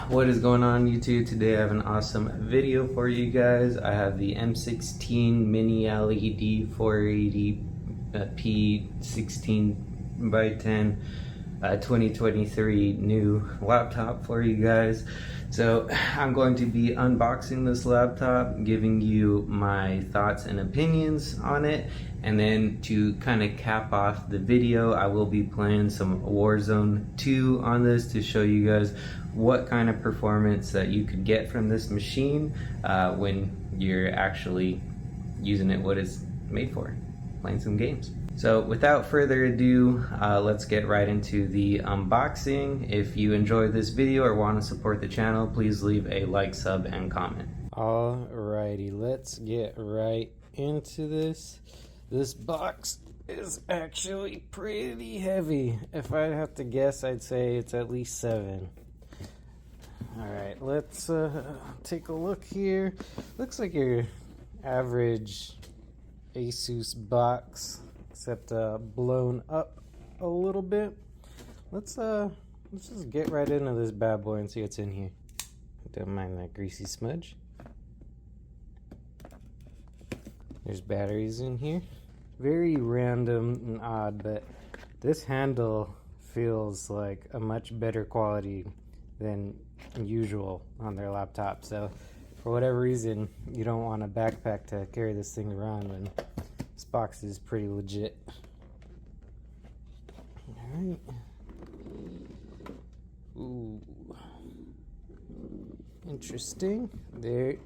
What is going on YouTube? Today I have an awesome video for you guys. I have the M16 mini LED 480p 16 by 10 2023 new laptop for you guys. So I'm going to be unboxing this laptop, giving you my thoughts and opinions on it, and then to kind of cap off the video, I will be playing some Warzone 2 on this to show you guys what kind of performance that you could get from this machine when you're actually using it what it's made for, playing some games. So without further ado, let's get right into the unboxing. If you enjoyed this video or want to support the channel, please leave a like, sub, and comment. Alrighty, let's get right into this. This box is actually pretty heavy. If I'd have to guess, I'd say it's at least 7. Alright, let's take a look here. Looks like your average ASUS box, except blown up a little bit. Let's just get right into this bad boy and see what's in here. Don't mind that greasy smudge. There's batteries in here. Very random and odd, but this handle feels like a much better quality than usual on their laptop. So for whatever reason, you don't want a backpack to carry this thing around, and this box is pretty legit. Alright. Ooh. Interesting. There.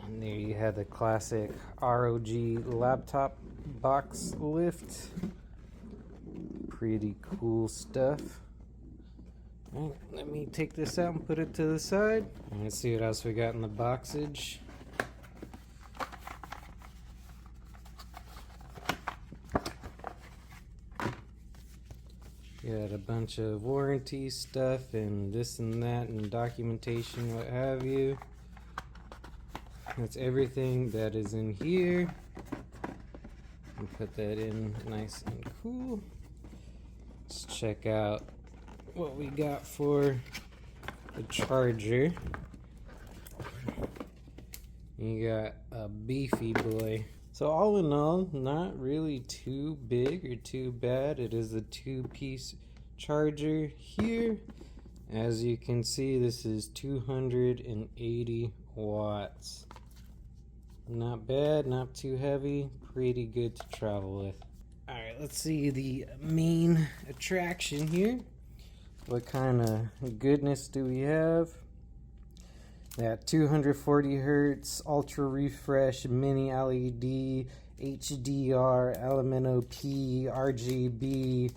And there you have the classic ROG laptop box lift. Pretty cool stuff. Alright, let me take this out and put it to the side. And let's see what else we got in the boxage. Got a bunch of warranty stuff and this and that and documentation, what have you. That's everything that is in here. And put that in nice and cool. Let's check out what we got for the charger. You got a beefy boy. So all in all, not really too big or too bad. It is a 2-piece charger here. As you can see, this is 280 watts. Not bad, not too heavy, pretty good to travel with. Alright, let's see the main attraction here. What kind of goodness do we have? That 240 hertz ultra refresh mini LED HDR Elemento P RGB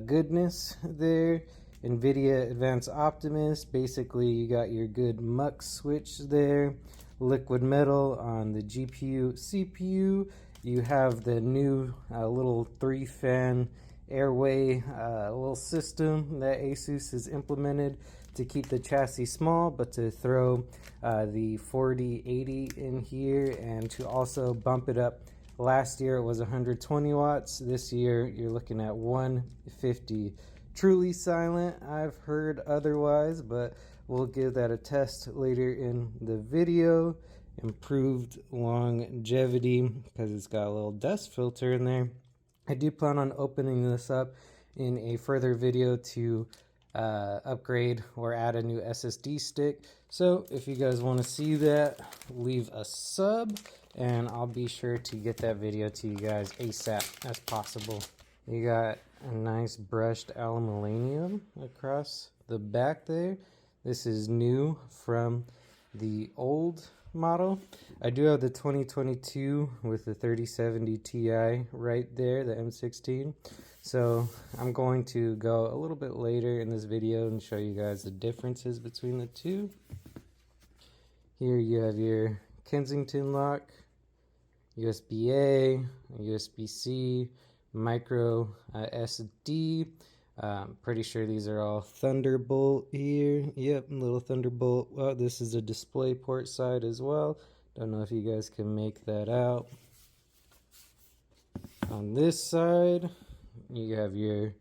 goodness there. NVIDIA Advanced Optimus. Basically, you got your good mux switch there. Liquid metal on the GPU, CPU. You have the new little 3-fan airway little system that ASUS has implemented to keep the chassis small, but to throw the 4080 in here and to also bump it up. Last year it was 120 watts. This year you're looking at 150. Truly silent. I've heard otherwise, but we'll give that a test later in the video. Improved longevity because it's got a little dust filter in there. I do plan on opening this up in a further video to upgrade or add a new SSD stick. So if you guys want to see that, leave a sub and I'll be sure to get that video to you guys ASAP as possible. You got a nice brushed aluminum across the back there. This is new from the old model. I do have the 2022 with the 3070 Ti right there, the M16. So I'm going to go a little bit later in this video and show you guys the differences between the two. Here you have your Kensington lock, USB-A, USB-C, micro SD. Pretty sure these are all Thunderbolt here. Yep, little Thunderbolt. Well, this is a display port side as well. Don't know if you guys can make that out. On this side, you have your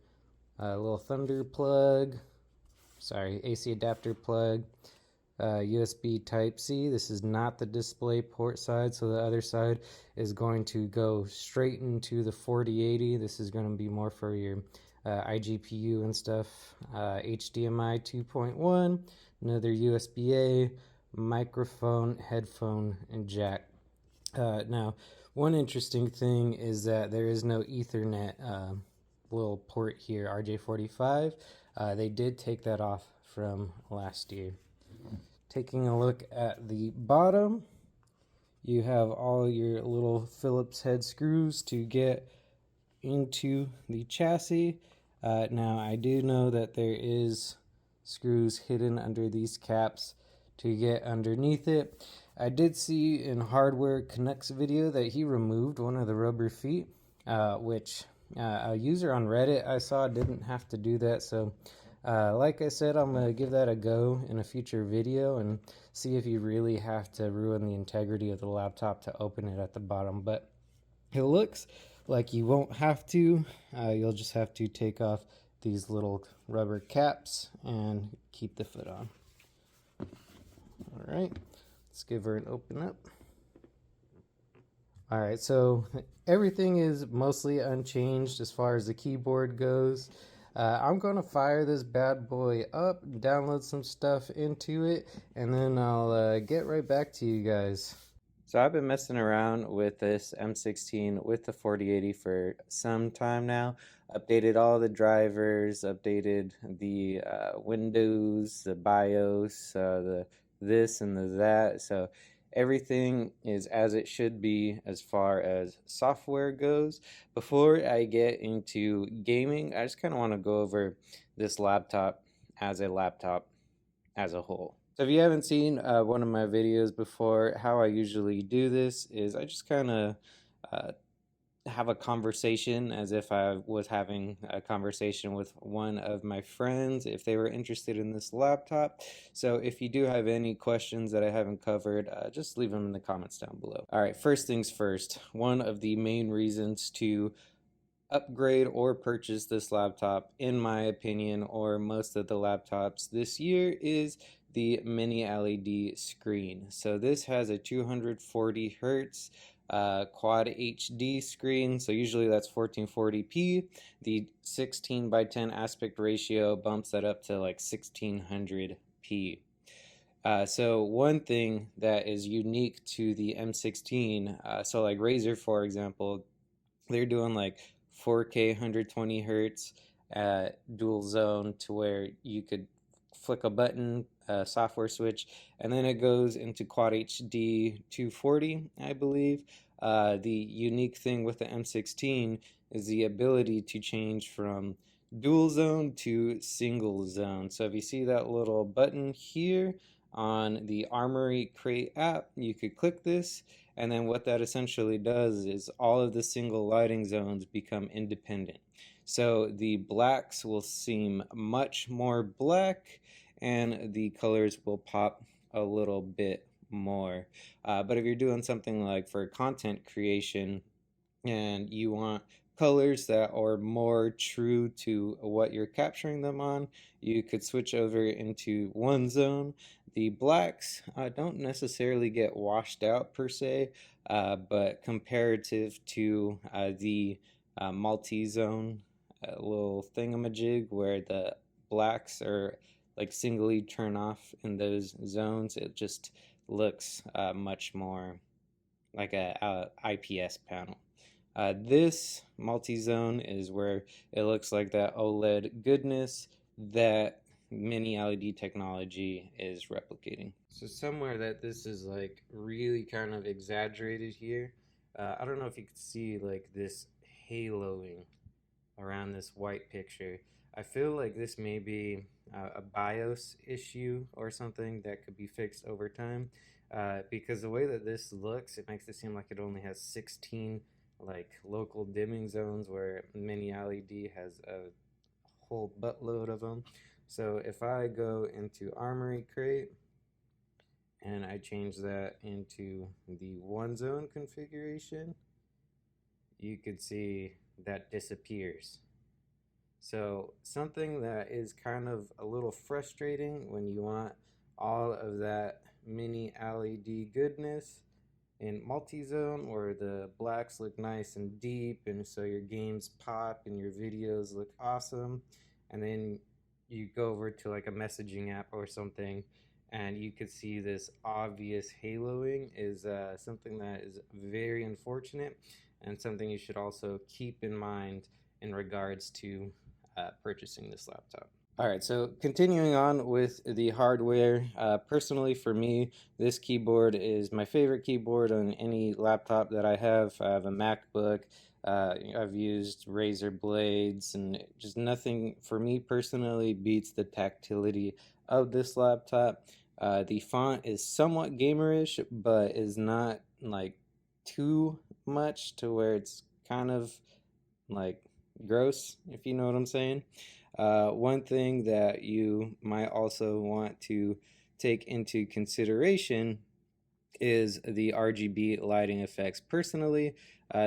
A little thunder plug, sorry, AC adapter plug, USB Type-C. This is not the display port side, so the other side is going to go straight into the 4080. This is going to be more for your iGPU and stuff. HDMI 2.1, another USB-A, microphone, headphone, and jack. Now, one interesting thing is that there is no Ethernet little port here, RJ45. They did take that off from last year. Taking a look at the bottom, you have all your little Phillips head screws to get into the chassis. Now, I do know that there is screws hidden under these caps to get underneath it. I did see in Hardware Connect's video that he removed one of the rubber feet, which a user on Reddit I saw didn't have to do that. So like I said, I'm going to give that a go in a future video and see if you really have to ruin the integrity of the laptop to open it at the bottom. But it looks like you won't have to. You'll just have to take off these little rubber caps and keep the foot on. All right, let's give her an open up. All right, so everything is mostly unchanged as far as the keyboard goes. I'm going to fire this bad boy up, download some stuff into it, and then I'll get right back to you guys. So I've been messing around with this M16 with the 4080 for some time now. Updated all the drivers, updated the Windows, the BIOS, the this and the that. So everything is as it should be as far as software goes. Before I get into gaming, I just kind of want to go over this laptop as a whole. So if you haven't seen one of my videos before, how I usually do this is I just kind of have a conversation as if I was having a conversation with one of my friends if they were interested in this laptop. So if you do have any questions that I haven't covered, just leave them in the comments down below. All right, first things first, one of the main reasons to upgrade or purchase this laptop, in my opinion, or most of the laptops this year, is the mini LED screen. So this has a 240 hertz quad HD screen, so usually that's 1440p. The 16 by 10 aspect ratio bumps that up to like 1600p. So one thing that is unique to the M16, so like Razer, for example, they're doing like 4K 120 hertz dual zone, to where you could flick a button, software switch, and then it goes into quad HD 240, I believe. The unique thing with the M16 is the ability to change from dual zone to single zone. So if you see that little button here on the Armory Crate app, you could click this, and then what that essentially does is all of the single lighting zones become independent. So the blacks will seem much more black, and the colors will pop a little bit more. But if you're doing something like for content creation and you want colors that are more true to what you're capturing them on, you could switch over into one zone. The blacks don't necessarily get washed out per se, but comparative to the multi-zone little thingamajig where the blacks are like singly turn off in those zones, it just looks much more like a IPS panel. This multi-zone is where it looks like that OLED goodness that mini LED technology is replicating. So somewhere that this is like really kind of exaggerated here. I don't know if you could see like this haloing around this white picture. I feel like this may be a BIOS issue or something that could be fixed over time, because the way that this looks, it makes it seem like it only has 16 like local dimming zones, where mini LED has a whole buttload of them. So if I go into Armory Crate and I change that into the one zone configuration, you could see that disappears. So something that is kind of a little frustrating when you want all of that mini LED goodness in Multizone, where the blacks look nice and deep, and so your games pop and your videos look awesome. And then you go over to like a messaging app or something, and you could see this obvious haloing is something that is very unfortunate, and something you should also keep in mind in regards to purchasing this laptop. All right, so continuing on with the hardware, personally for me, this keyboard is my favorite keyboard on any laptop that I have. I have a MacBook. I've used Razer blades, and just nothing for me personally beats the tactility of this laptop. The font is somewhat gamerish, but is not like too much to where it's kind of like gross, if you know what I'm saying. One thing that you might also want to take into consideration is the RGB lighting effects. Personally,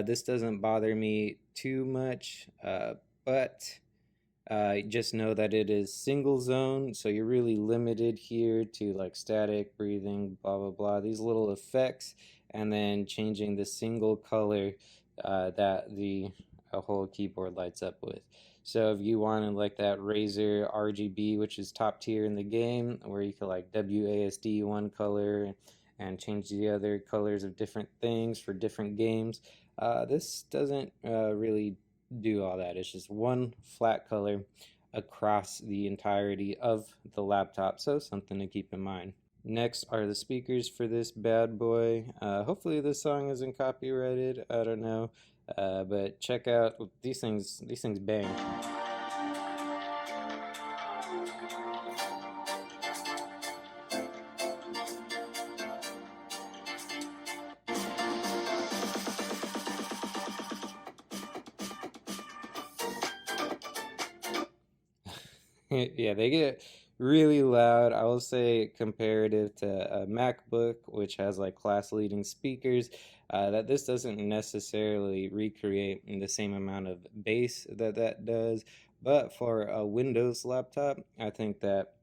this doesn't bother me too much, but just know that it is single zone, so you're really limited here to like static, breathing, blah blah blah, these little effects, and then changing the single color that the whole keyboard lights up with. So if you wanted like that Razer RGB, which is top tier in the game, where you could like WASD one color and change the other colors of different things for different games, this doesn't really do all that. It's just one flat color across the entirety of the laptop, so something to keep in mind. Next are the speakers for this bad boy. Hopefully this song isn't copyrighted, I don't know, but check out these things. These things bang. Yeah, they get really loud. I will say, comparative to a MacBook, which has like class leading speakers, that this doesn't necessarily recreate in the same amount of bass that that does. But for a Windows laptop, I think that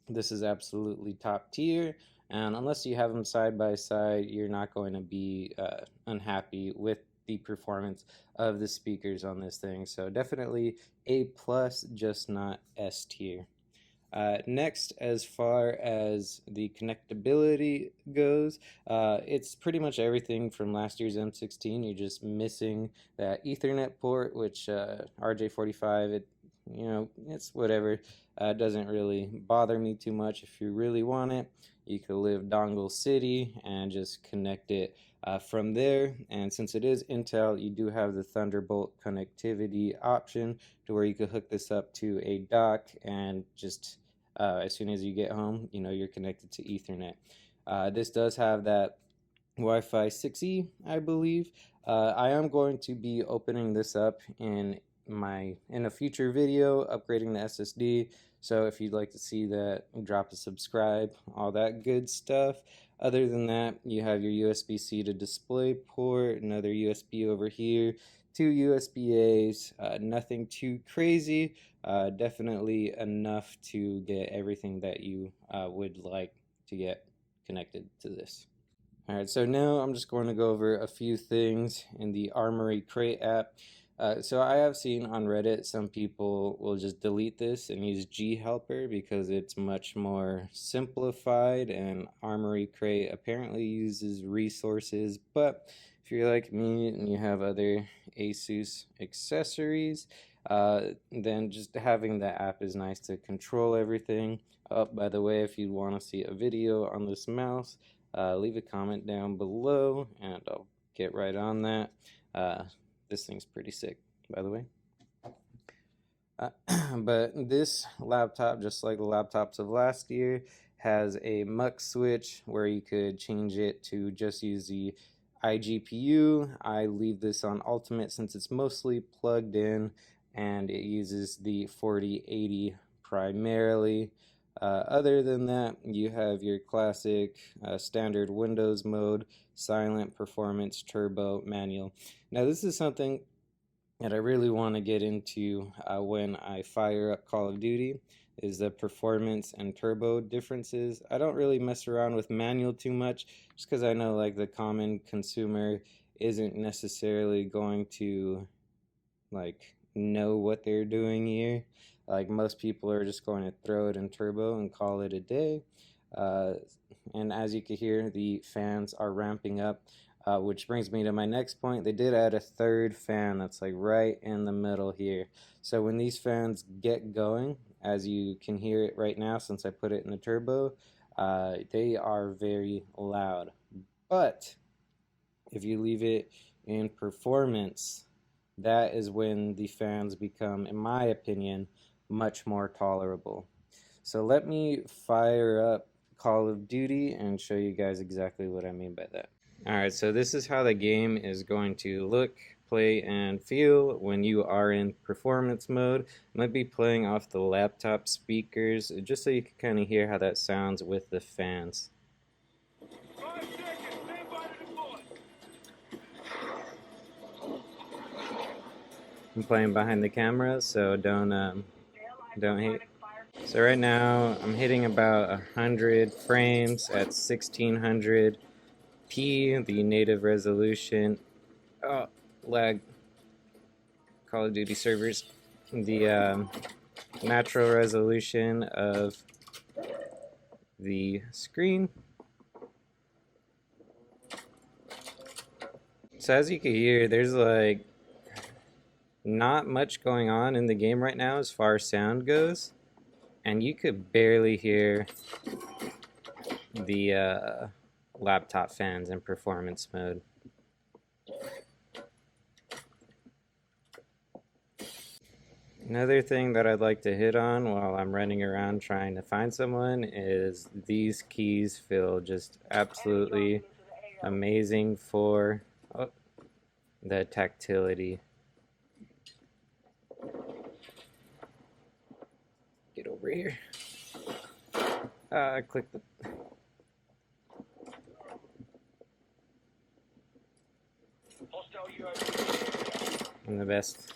this is absolutely top tier. And unless you have them side by side, you're not going to be unhappy with the performance of the speakers on this thing. So definitely A plus, just not S tier. Next, as far as the connectability goes, it's pretty much everything from last year's M16. You're just missing that Ethernet port, which RJ45, it's whatever. Doesn't really bother me too much. If you really want it, you could live Dongle City and just connect it from there. And since it is Intel, you do have the Thunderbolt connectivity option to where you could hook this up to a dock and just as soon as you get home, you're connected to Ethernet. This does have that Wi-Fi 6E, I believe. I am going to be opening this up in a future video, upgrading the SSD. So if you'd like to see that, drop a subscribe, all that good stuff. Other than that, you have your USB-C to display port, another USB over here, two USB-As, nothing too crazy, definitely enough to get everything that you would like to get connected to this. All right, so now I'm just going to go over a few things in the Armory Crate app. So I have seen on Reddit some people will just delete this and use ghelper because it's much more simplified, and Armory Crate apparently uses resources. But if you're like me and you have other ASUS accessories, then just having the app is nice to control everything. Oh, by the way, if you want to see a video on this mouse, leave a comment down below and I'll get right on that. This thing's pretty sick, by the way. But this laptop, just like the laptops of last year, has a mux switch where you could change it to just use the iGPU. I leave this on ultimate since it's mostly plugged in and it uses the 4080 primarily. Other than that, you have your classic standard Windows mode, silent, performance, turbo, manual. Now this is something that I really want to get into when I fire up Call of Duty is the performance and turbo differences. I don't really mess around with manual too much just because I know like the common consumer isn't necessarily going to like know what they're doing here. Like most people are just going to throw it in turbo and call it a day. Uh, and as you can hear, the fans are ramping up, which brings me to my next point. They did add a third fan that's like right in the middle here. So when these fans get going, as you can hear it right now since I put it in the turbo, they are very loud. But if you leave it in performance, that is when the fans become, in my opinion, much more tolerable. So let me fire up Call of Duty and show you guys exactly what I mean by that. Alright, so this is how the game is going to look, play, and feel when you are in performance mode. I might be playing off the laptop speakers just so you can kind of hear how that sounds with the fans. I'm playing behind the camera, so don't hate. So right now I'm hitting about 100 frames at 1600p, the native resolution. Oh, lag. Call of Duty servers. The natural resolution of the screen. So as you can hear, there's like not much going on in the game right now as far as sound goes, and you could barely hear the laptop fans in performance mode. Another thing that I'd like to hit on while I'm running around trying to find someone is these keys feel just absolutely amazing for the tactility. Get over here. I clicked the... I'm the best.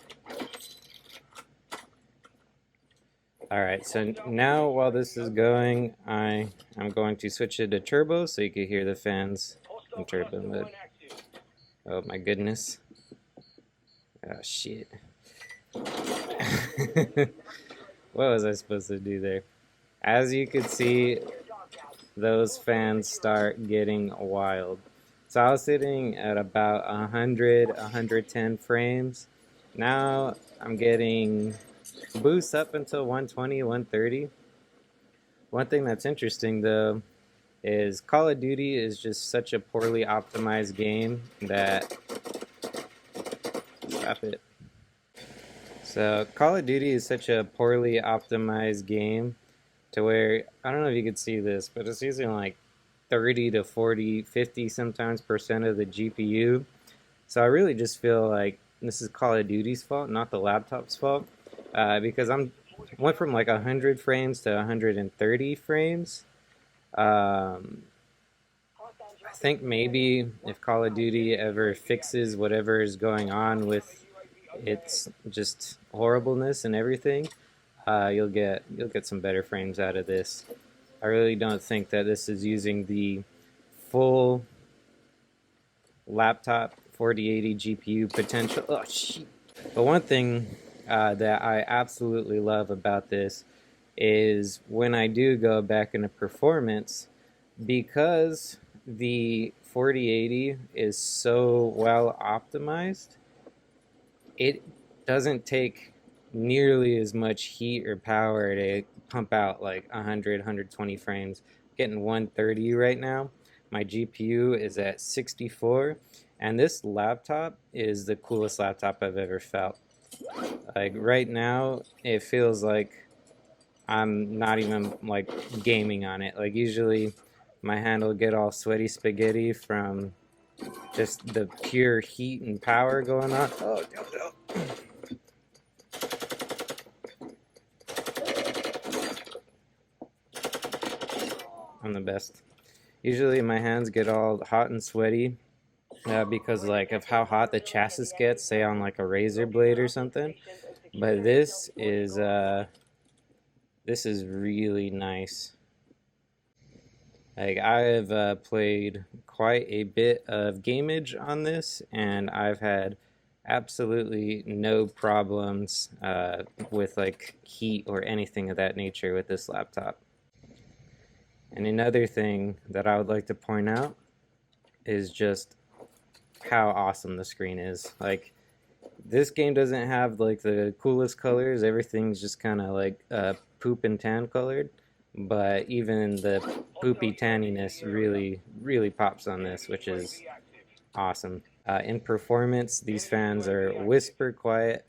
Alright, so now while this is going, I'm going to switch it to turbo so you can hear the fans in turbo mode. Oh my goodness. Oh shit. What was I supposed to do there? As you could see, those fans start getting wild. So I was sitting at about 100, 110 frames. Now I'm getting boosts up until 120, 130. One thing that's interesting though is Call of Duty is just such a poorly optimized game that... Stop it. So Call of Duty is such a poorly optimized game to where, I don't know if you could see this, but it's using like 30 to 40, 50 sometimes percent of the GPU. So I really just feel like this is Call of Duty's fault, not the laptop's fault, because went from like 100 frames to 130 frames. I think maybe if Call of Duty ever fixes whatever is going on with its just horribleness and everything, you'll get some better frames out of this. I really don't think that this is using the full laptop 4080 GPU potential. Oh shit. But one thing that I absolutely love about this is when I do go back into performance, because the 4080 is so well optimized, it doesn't take nearly as much heat or power to pump out like 100, 120 frames. I'm getting 130 right now. My GPU is at 64, and this laptop is the coolest laptop I've ever felt. Like right now, it feels like I'm not even like gaming on it. Like usually my hand will get all sweaty spaghetti from just the pure heat and power going on. Oh, no. I'm the best. Usually my hands get all hot and sweaty because like of how hot the chassis gets, say on like a razor blade or something. But this is really nice. Like I've played quite a bit of gameage on this, and I've had absolutely no problems with like heat or anything of that nature with this laptop. And another thing that I would like to point out is just how awesome the screen is. Like this game doesn't have like the coolest colors. Everything's just kind of like poop and tan colored, but even the poopy tanniness really pops on this, which is awesome. In performance, these fans are whisper quiet.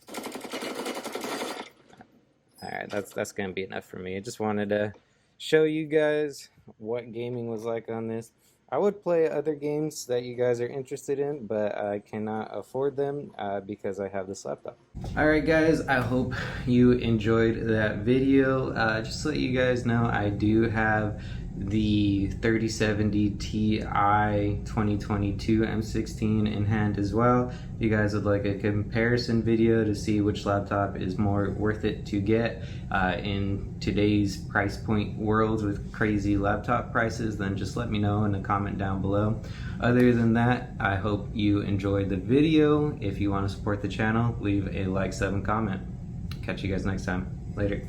All right, that's gonna be enough for me. I just wanted to show you guys what gaming was like on this. I would play other games that you guys are interested in, but I cannot afford them because I have this laptop. Alright guys, I hope you enjoyed that video. Just to let you guys know, I do have the 3070 Ti 2022 M16 in hand as well. If you guys would like a comparison video to see which laptop is more worth it to get in today's price point world with crazy laptop prices, then just let me know in a comment down below. Other than that, I hope you enjoyed the video. If you want to support the channel, leave a like, sub, and comment. Catch you guys next time. Later.